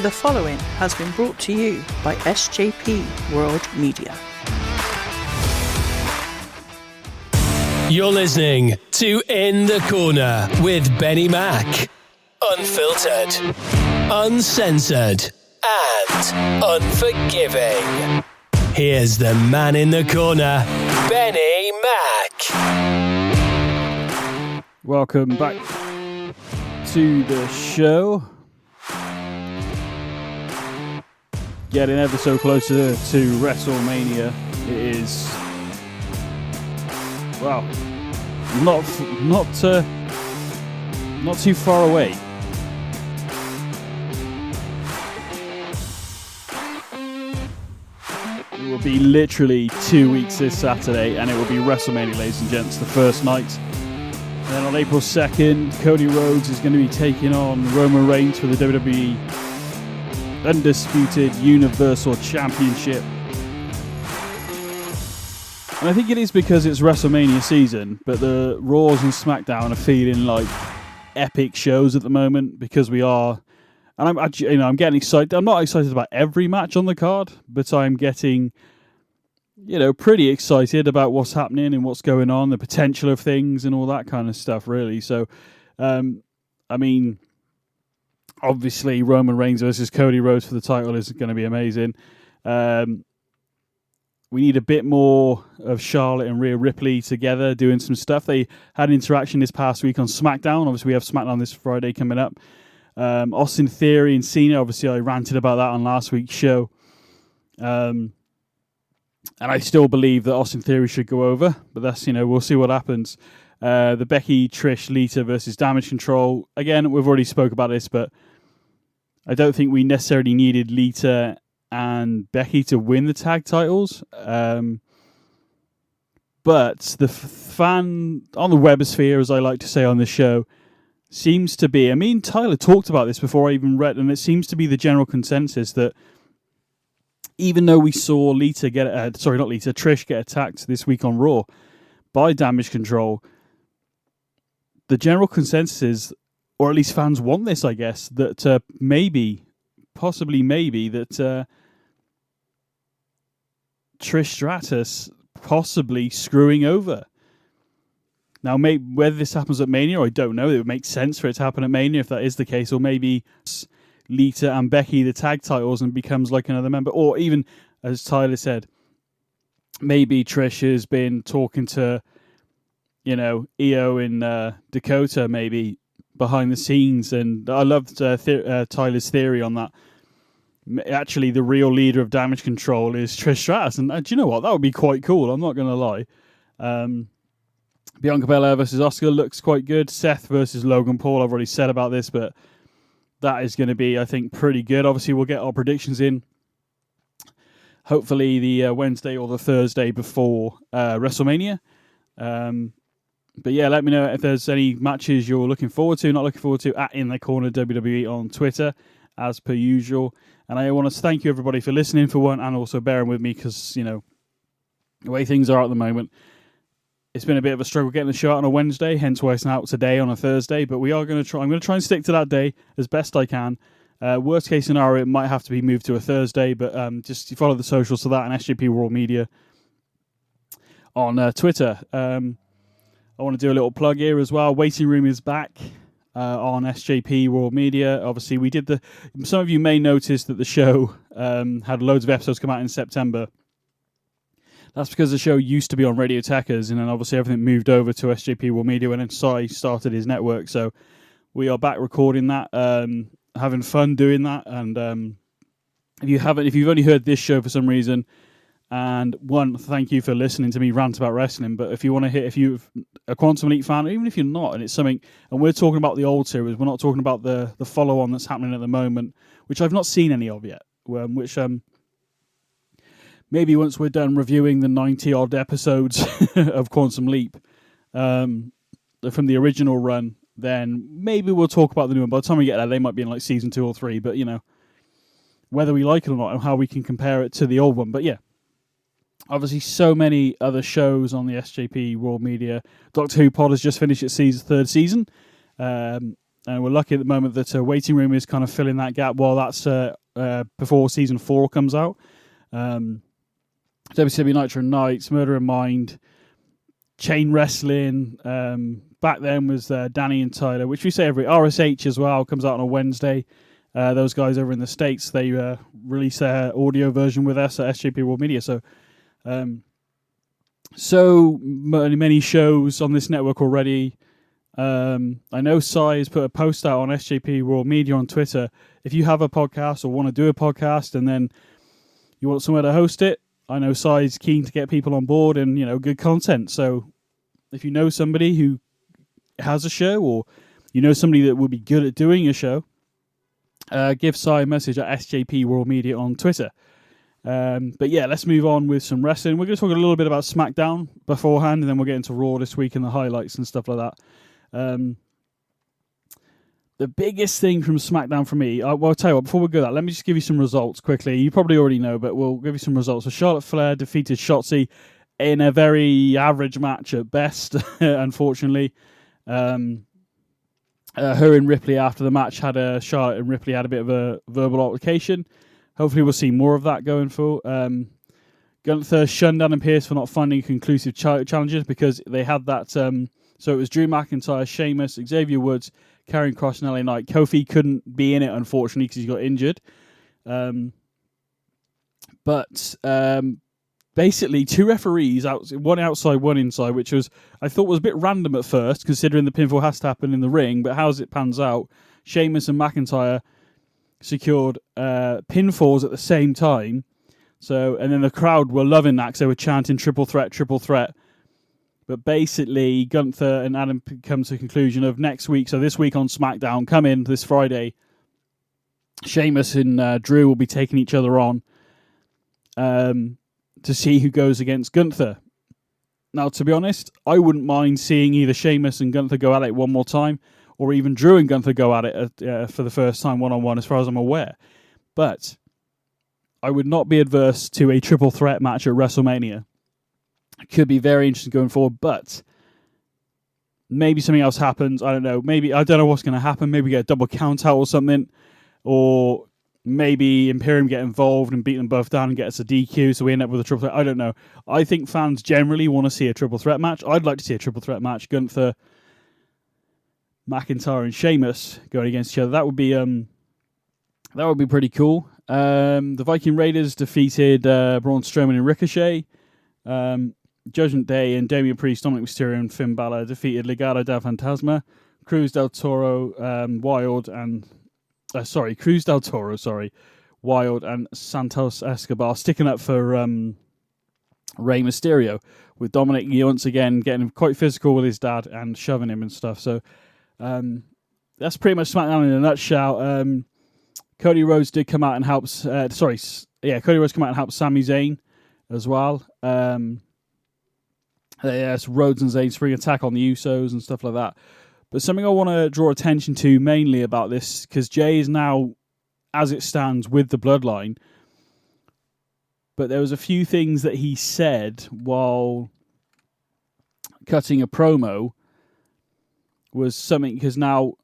The following has been brought to you by SJP World Media. You're listening to In the Corner with BenNny Mac. Unfiltered, uncensored, and unforgiving. Here's the man in the corner, BenNny Mac. Welcome back to the show. Getting ever so closer to WrestleMania. It is, well, not too far away. It will be literally 2 weeks this Saturday, and it will be WrestleMania, ladies and gents, the first night. And then on April 2nd, Cody Rhodes is going to be taking on Roman Reigns for the WWE Undisputed Universal Championship. And I think it is because it's WrestleMania season, but the Raws and SmackDown are feeling like epic shows at the moment because we are. And I'm getting excited. I'm not excited about every match on the card, but I'm getting, pretty excited about what's happening and what's going on, the potential of things and all that kind of stuff, really. So, obviously, Roman Reigns versus Cody Rhodes for the title is going to be amazing. We need a bit more of Charlotte and Rhea Ripley together doing some stuff. They had an interaction this past week on SmackDown. Obviously, we have SmackDown this Friday coming up. Austin Theory and Cena, obviously, I ranted about that on last week's show. And I still believe that Austin Theory should go over, but that's, we'll see what happens. The Becky, Trish, Lita versus Damage Control. Again, we've already spoke about this, but I don't think we necessarily needed Lita and Becky to win the tag titles. But the fan on the webosphere, as I like to say on this show, seems to be, Tyler talked about this before I even read, and it seems to be the general consensus that even though we saw Trish get attacked this week on Raw by Damage Control, the general consensus is, or at least fans want this, I guess, that possibly that Trish Stratus possibly screwing over. Now, whether this happens at Mania, I don't know. It would make sense for it to happen at Mania if that is the case, or maybe Lita and Becky the tag titles and becomes like another member, or even, as Tyler said, maybe Trish has been talking to, Io in Dakota, maybe behind the scenes, and I loved Tyler's theory on that. Actually, the real leader of Damage Control is Trish Stratus, and do you know what? That would be quite cool. I'm not going to lie. Bianca Belair versus Asuka looks quite good. Seth versus Logan Paul, I've already said about this, but that is going to be, I think, pretty good. Obviously, we'll get our predictions in, hopefully the Wednesday or the Thursday before WrestleMania. But yeah, let me know if there's any matches you're looking forward to, not looking forward to, at In the Corner WWE on Twitter, as per usual. And I want to thank you, everybody, for listening for one, and also bearing with me, because, the way things are at the moment, it's been a bit of a struggle getting the show out on a Wednesday, hence why it's out today on a Thursday. But I'm going to try and stick to that day as best I can. Worst case scenario, it might have to be moved to a Thursday, but just follow the socials for that and SJP World Media on Twitter. I want to do a little plug here as well. Waiting Room is back on SJP World Media. Obviously, some of you may notice that the show had loads of episodes come out in September. That's because the show used to be on Radio Techers, and then obviously everything moved over to SJP World Media, and then Sai started his network. So we are back recording that, having fun doing that. And if you've only heard this show for some reason, and thank you for listening to me rant about wrestling. But if you're a Quantum Leap fan, or even if you're not, and it's something, and we're talking about the old series, we're not talking about the follow-on that's happening at the moment, which I've not seen any of yet. Maybe once we're done reviewing the 90-odd episodes of Quantum Leap from the original run, then maybe we'll talk about the new one. By the time we get there, they might be in like season 2 or 3. But, whether we like it or not, and how we can compare it to the old one. But yeah, obviously so many other shows on the SJP World Media. Doctor Who Pod has just finished its third season. and we're lucky at the moment that Waiting Room is kind of filling that gap while that's before season 4 comes out. WCW Nitro Nights, Murder in Mind, Chain Wrestling. Back then was Danny and Tyler, which we say every RSH as well, comes out on a Wednesday. Those guys over in the States, they release their audio version with us at SJP World Media. So many shows on this network already. I know Sai has put a post out on SJP World Media on Twitter. If you have a podcast or want to do a podcast and then you want somewhere to host it, I know Sai is keen to get people on board and, good content. So if you know somebody who has a show or you know somebody that would be good at doing a show, give Sai a message at SJP World Media on Twitter. But yeah, let's move on with some wrestling. We're going to talk a little bit about SmackDown beforehand, and then we'll get into Raw this week and the highlights and stuff like that. The biggest thing from SmackDown for me, I'll tell you what, before we go that, let me just give you some results quickly. You probably already know, but we'll give you some results. So Charlotte Flair defeated Shotzi in a very average match at best, unfortunately. Her and Ripley after the match Charlotte and Ripley had a bit of a verbal altercation. Hopefully we'll see more of that going forward. Gunther shunned Adam Pearce for not finding conclusive challenges because they had that. So it was Drew McIntyre, Sheamus, Xavier Woods, Karrion Kross, and LA Knight. Kofi couldn't be in it, unfortunately, because he got injured. But basically, two referees, one outside, one inside, which I thought was a bit random at first, considering the pinfall has to happen in the ring. But how it pans out, Sheamus and McIntyre secured pinfalls at the same time. And then the crowd were loving that because they were chanting triple threat, triple threat. But basically, Gunther and Adam come to the conclusion of next week. So this week on SmackDown, come in this Friday, Sheamus and Drew will be taking each other on to see who goes against Gunther. Now, to be honest, I wouldn't mind seeing either Sheamus and Gunther go at it one more time, or even Drew and Gunther go at it for the first time one-on-one, as far as I'm aware. But I would not be adverse to a triple threat match at WrestleMania. It could be very interesting going forward, but maybe something else happens. I don't know. I don't know what's going to happen. Maybe get a double count out or something. Or maybe Imperium get involved and beat them both down and get us a DQ, so we end up with a triple threat. I don't know. I think fans generally want to see a triple threat match. I'd like to see a triple threat match. Gunther, McIntyre, and Sheamus going against each other. That would be pretty cool. The Viking Raiders defeated Braun Strowman and Ricochet. Judgment Day and Damian Priest, Dominic Mysterio, and Finn Balor defeated Legado del Fantasma, Cruz del Toro, Wild, and Santos Escobar, sticking up for Rey Mysterio, with Dominic once again getting quite physical with his dad and shoving him and stuff. So that's pretty much SmackDown in a nutshell. Cody Rhodes did come out and help. Cody Rhodes come out and help Sami Zayn as well. Yes, Rhodes and Zayn spring attack on the Usos and stuff like that. But something I want to draw attention to mainly about this, because Jay is now, as it stands, with the Bloodline. But there was a few things that he said while cutting a promo was something, because now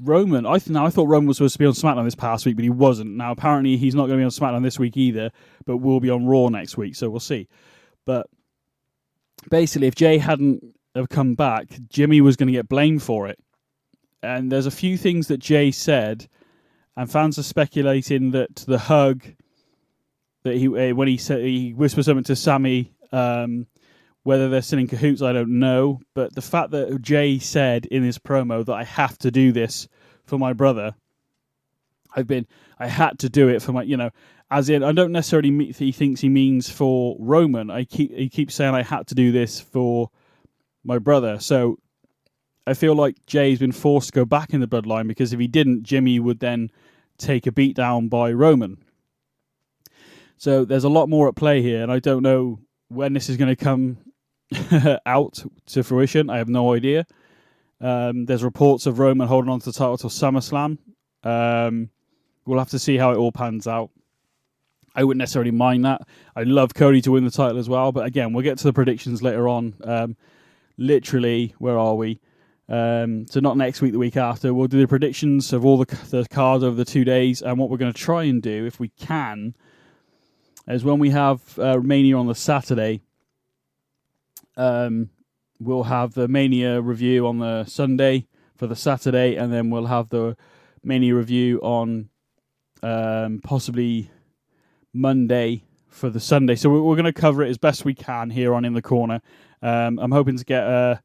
Roman, I thought Roman was supposed to be on SmackDown this past week, but he wasn't. Now, apparently, he's not going to be on SmackDown this week either, but will be on Raw next week, so we'll see. But basically, if Jay hadn't have come back, Jimmy was going to get blamed for it. And there's a few things that Jay said, and fans are speculating that the hug that when he whispered something to Sammy, whether they're still in cahoots, I don't know. But the fact that Jay said in his promo that I have to do this for my brother, I had to do it for my, as in, I don't necessarily he thinks he means for Roman. He keeps saying I had to do this for my brother. So I feel like Jay's been forced to go back in the Bloodline, because if he didn't, Jimmy would then take a beat down by Roman. So there's a lot more at play here, and I don't know when this is going to come out to fruition. I have no idea. There's reports of Roman holding on to the title till SummerSlam. We'll have to see how it all pans out. I wouldn't necessarily mind that. I'd love Cody to win the title as well, but again, we'll get to the predictions later on. literally, where are we? So not next week, the week after. We'll do the predictions of all the cards over the 2 days, and what we're going to try and do, if we can, is when we have Mania on the Saturday, we'll have the Mania review on the Sunday for the Saturday, and then we'll have the Mania review on possibly Monday for the Sunday. So we're going to cover it as best we can here on In the Corner. I'm hoping to get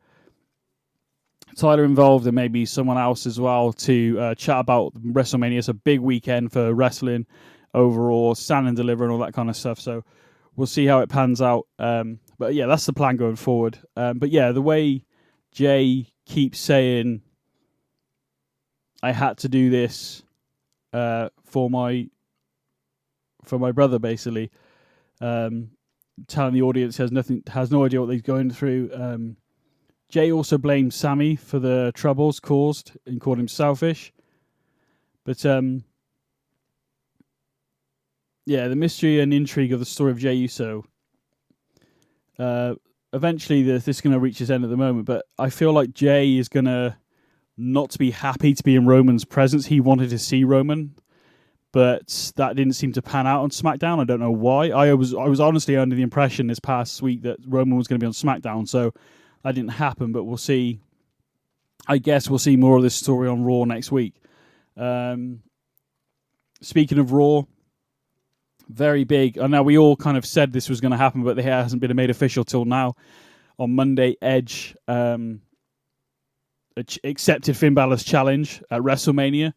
Tyler involved and maybe someone else as well to chat about WrestleMania. It's a big weekend for wrestling overall, stand and deliver and all that kind of stuff. So we'll see how it pans out. But yeah, that's the plan going forward. But yeah, the way Jay keeps saying, I had to do this for my brother, basically, telling the audience has no idea what he's going through. Jay also blamed Sammy for the troubles caused and called him selfish. But yeah, the mystery and intrigue of the story of Jey Uso. Eventually, this is going to reach its end at the moment, but I feel like Jay is going to not be happy to be in Roman's presence. He wanted to see Roman, but that didn't seem to pan out on SmackDown. I don't know why. I was honestly under the impression this past week that Roman was going to be on SmackDown, so that didn't happen, but we'll see. I guess we'll see more of this story on Raw next week. Speaking of Raw, very big. I know we all kind of said this was going to happen, but it hasn't been made official till now. On Monday, Edge accepted Finn Balor's challenge at WrestleMania.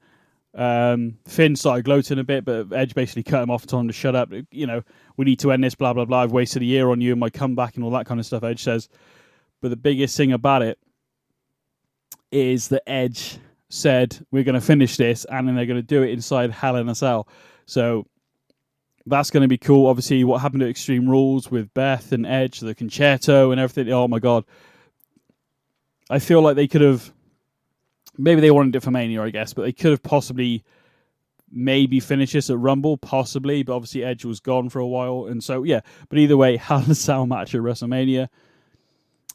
Finn started gloating a bit, but Edge basically cut him off and told him to shut up. You know, we need to end this, blah, blah, blah. I've wasted a year on you and my comeback and all that kind of stuff, Edge says. But the biggest thing about it is that Edge said, we're going to finish this, and then they're going to do it inside Hell in a Cell. So that's going to be cool. Obviously, what happened at Extreme Rules with Beth and Edge, the concerto and everything. Oh, my God. I feel like they could have... Maybe they wanted it for Mania, I guess, but they could have possibly maybe finished this at Rumble, possibly. But obviously, Edge was gone for a while. And so, yeah. But either way, Hell in a Cell match at WrestleMania.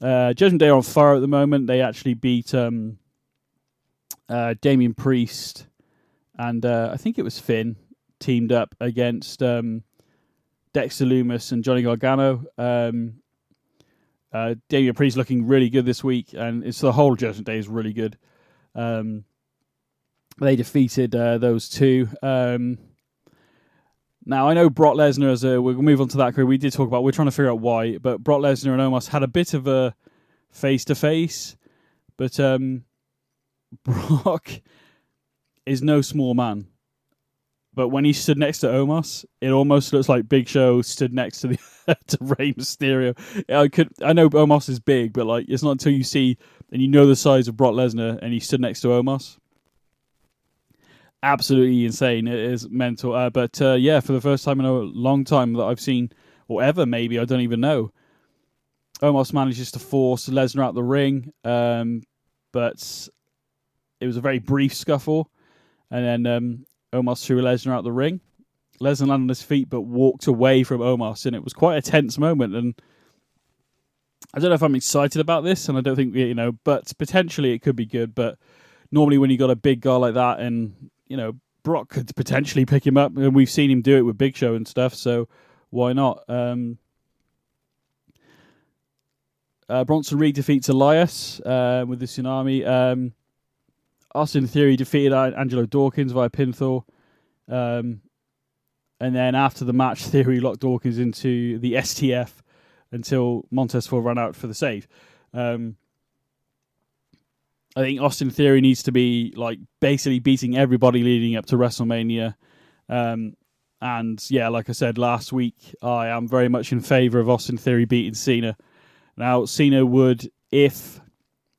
Judgment Day are on fire at the moment. They actually beat Damian Priest and I think it was Finn teamed up against Dexter Lumis and Johnny Gargano. Damian Priest looking really good this week, and it's the whole Judgment Day is really good. They defeated those two. Now, I know Brock Lesnar, we'll move on to that. We did talk about, we're trying to figure out why, but Brock Lesnar and Omos had a bit of a face-to-face, but Brock is no small man. But when he stood next to Omos, it almost looks like Big Show stood next to to Rey Mysterio. I know Omos is big, but like it's not until you see and you know the size of Brock Lesnar and he stood next to Omos. Absolutely insane. It is mental. But yeah, for the first time in a long time that I've seen, or ever maybe, I don't even know, Omos manages to force Lesnar out the ring. But it was a very brief scuffle. And then Omos threw Lesnar out the ring. Lesnar landed on his feet but walked away from Omos. And it was quite a tense moment. And I don't know if I'm excited about this. And I don't think, but potentially it could be good. But normally when you got a big guy like that and... Brock could potentially pick him up, and we've seen him do it with Big Show and stuff, so why not? Bronson Reed defeats Elias with the Tsunami. Austin Theory defeated Angelo Dawkins via pinfall. And then after the match, Theory locked Dawkins into the STF until Montez Ford ran out for the save. I think Austin Theory needs to be basically beating everybody leading up to WrestleMania. And yeah, like I said last week, I am very much in favor of Austin Theory beating Cena. Now, Cena would, if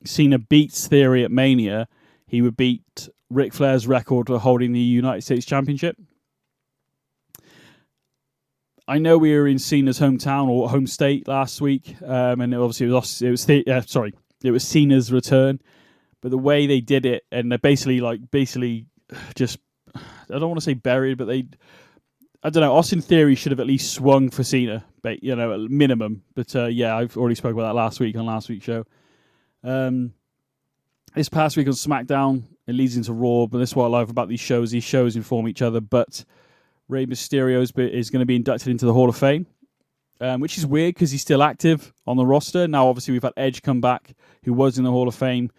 Cena beats Theory at Mania, he would beat Ric Flair's record for holding the United States Championship. I know we were in Cena's hometown or home state last week, and obviously it was Cena's return. But the way they did it, and they basically just, I don't want to say buried, but I don't know, Austin Theory should have at least swung for Cena, but, at minimum. But yeah, I've already spoke about that last week on last week's show. This past week on SmackDown, it leads into Raw, but this is what I love about these shows. These shows inform each other, but Rey Mysterio is going to be inducted into the Hall of Fame, which is weird because he's still active on the roster. Now, obviously, we've had Edge come back, who was in the Hall of Fame,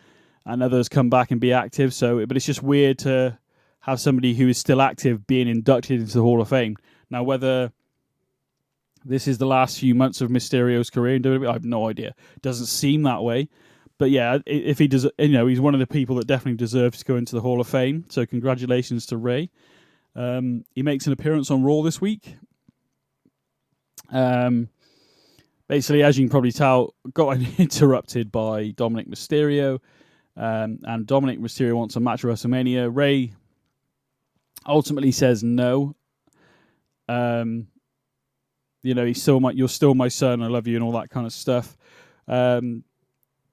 and others come back and be active. But it's just weird to have somebody who is still active being inducted into the Hall of Fame. Now, whether this is the last few months of Mysterio's career in WWE, I have no idea. It doesn't seem that way. But yeah, if he does, he's one of the people that definitely deserves to go into the Hall of Fame. So congratulations to Rey. He makes an appearance on Raw this week. Basically, as you can probably tell, got interrupted by Dominic Mysterio. And Dominic Mysterio wants a match at WrestleMania. Rey ultimately says no. You're still my son. I love you, and all that kind of stuff.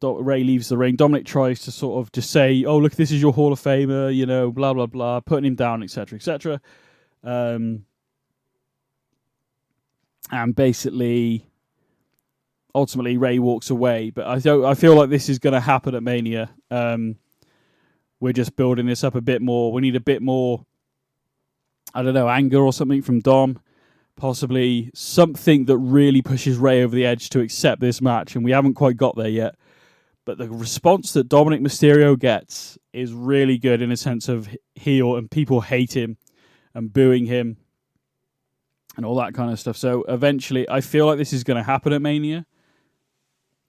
Rey leaves the ring. Dominic tries to sort of just say, "Oh, look, this is your Hall of Famer," blah blah blah, putting him down, etc., etc. And basically, ultimately, Rey walks away. But I feel like this is going to happen at Mania. We're just building this up a bit more. We need a bit more, I don't know, anger or something from Dom. Possibly something that really pushes Rey over the edge to accept this match. And we haven't quite got there yet. But the response that Dominic Mysterio gets is really good in a sense of heel, and people hate him and booing him and all that kind of stuff. So eventually, I feel like this is going to happen at Mania,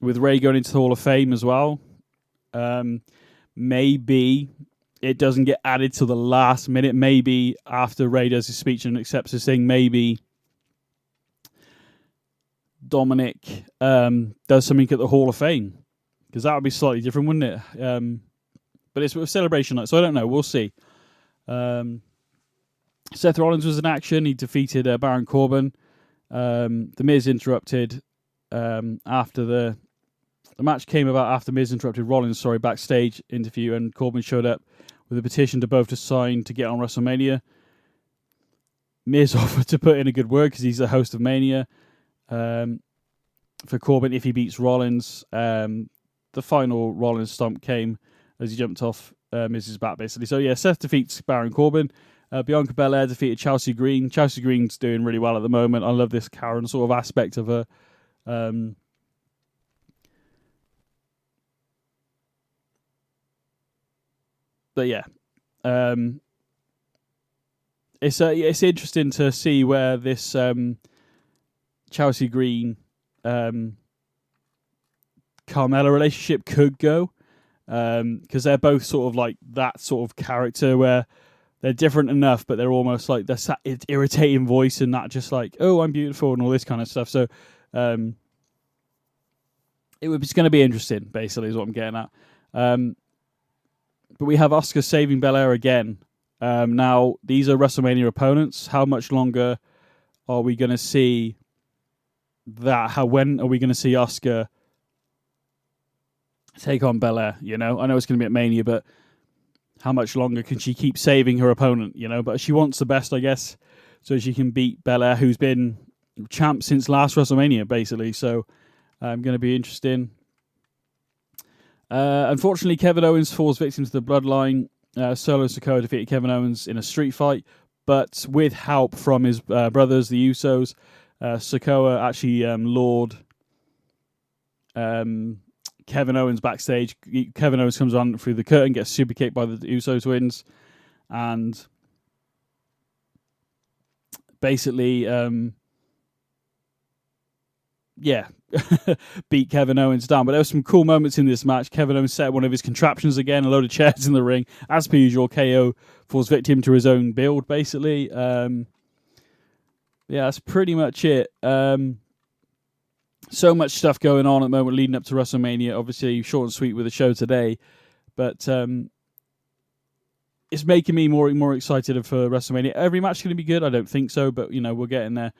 with Rey going into the Hall of Fame as well. Maybe it doesn't get added till the last minute. Maybe after Rey does his speech and accepts his thing, maybe Dominic does something at the Hall of Fame. Because that would be slightly different, wouldn't it? But it's a celebration night, so I don't know. We'll see. Seth Rollins was in action. He defeated Baron Corbin. The Miz interrupted after the match came about after Miz interrupted Rollins, backstage interview, and Corbin showed up with a petition to both to sign to get on WrestleMania. Miz offered to put in a good word because he's the host of Mania for Corbin if he beats Rollins. The final Rollins stomp came as he jumped off Miz's back, basically. So, yeah, Seth defeats Baron Corbin. Bianca Belair defeated Chelsea Green. Chelsea Green's doing really well at the moment. I love this Karen sort of aspect of her. But, yeah. It's interesting to see where this Chelsea Green Carmella relationship could go, because they're both sort of like that sort of character where they're different enough, but they're almost like this irritating voice and not just like, oh, I'm beautiful and all this kind of stuff. So it's going to be interesting, basically, is what I'm getting at. But we have Asuka saving Belair again. Now, these are WrestleMania opponents. How much longer are we going to see that? When are we going to see Asuka take on Belair? I know it's going to be at Mania, but how much longer can she keep saving her opponent? But she wants the best, I guess, so she can beat Belair, who's been champ since last WrestleMania, basically. So going to be interesting. Unfortunately, Kevin Owens falls victim to the Bloodline. Solo Sikoa defeated Kevin Owens in a street fight, but with help from his brothers, the Usos. Sikoa actually lured Kevin Owens backstage. Kevin Owens comes on through the curtain, gets super kicked by the Uso twins, and basically, beat Kevin Owens down. But there were some cool moments in this match. Kevin Owens set one of his contraptions again, a load of chairs in the ring. As per usual, KO falls victim to his own build, basically. That's pretty much it. So much stuff going on at the moment leading up to WrestleMania. Obviously, short and sweet with the show today. But it's making me more and more excited for WrestleMania. Every match is going to be good? I don't think so, but, we're getting there.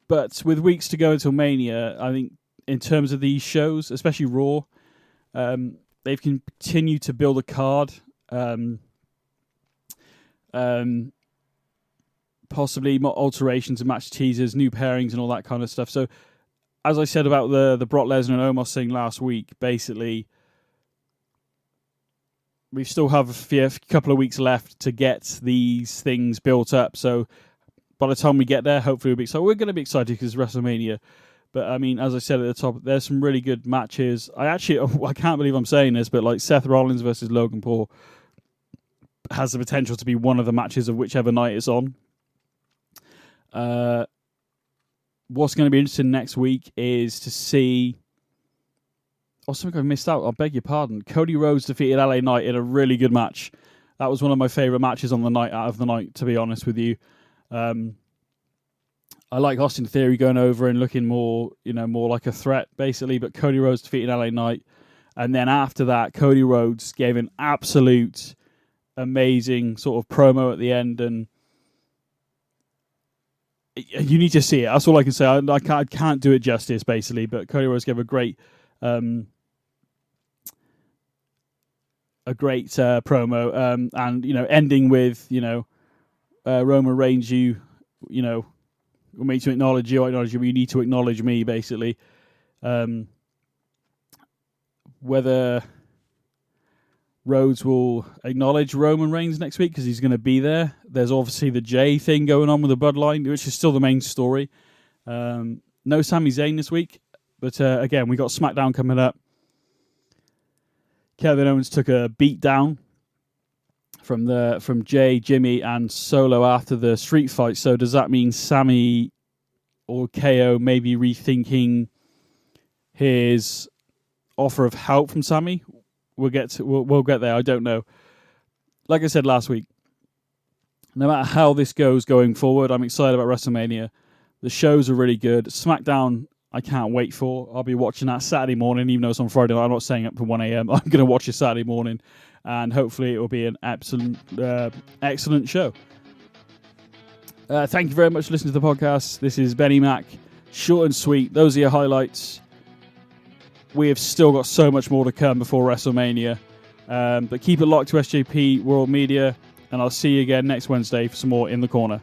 But with weeks to go until Mania, I think in terms of these shows, especially Raw, they've continued to build a card. Possibly more alterations and match teasers, new pairings and all that kind of stuff. So as I said about the Brock Lesnar and Omos thing last week, basically, we still have a couple of weeks left to get these things built up. So by the time we get there, hopefully we're going to be excited because it's WrestleMania. But I mean, as I said at the top, there's some really good matches. I can't believe I'm saying this, but like Seth Rollins versus Logan Paul has the potential to be one of the matches of whichever night it's on. What's going to be interesting next week is to see... Oh, something I missed out. I beg your pardon. Cody Rhodes defeated LA Knight in a really good match. That was one of my favourite matches on the night out of the night, to be honest with you. I like Austin Theory going over and looking more like a threat, basically. But Cody Rhodes defeated LA Knight. And then after that, Cody Rhodes gave an absolute amazing sort of promo at the end. And you need to see it. That's all I can say. I can't do it justice, basically. But Cody Rhodes gave a great promo, and ending with Roman Reigns, you want me to acknowledge you, you need to acknowledge me, basically. Whether Rhodes will acknowledge Roman Reigns next week because he's going to be there. There's obviously the Jay thing going on with the Bloodline, which is still the main story. No Sami Zayn this week. But again, we got SmackDown coming up. Kevin Owens took a beat down from Jay, Jimmy, and Solo after the street fight. So does that mean Sami or KO may be rethinking his offer of help from Sami? We'll get there. I don't know. Like I said last week, no matter how this goes going forward, I'm excited about WrestleMania. The shows are really good. SmackDown, I can't wait for. I'll be watching that Saturday morning, even though it's on Friday night. I'm not staying up for 1 a.m. I'm going to watch it Saturday morning, and hopefully it will be an excellent show. Thank you very much for listening to the podcast. This is Benny Mac. Short and sweet. Those are your highlights. We have still got so much more to come before WrestleMania. But keep it locked to SJP World Media, and I'll see you again next Wednesday for some more In the Corner.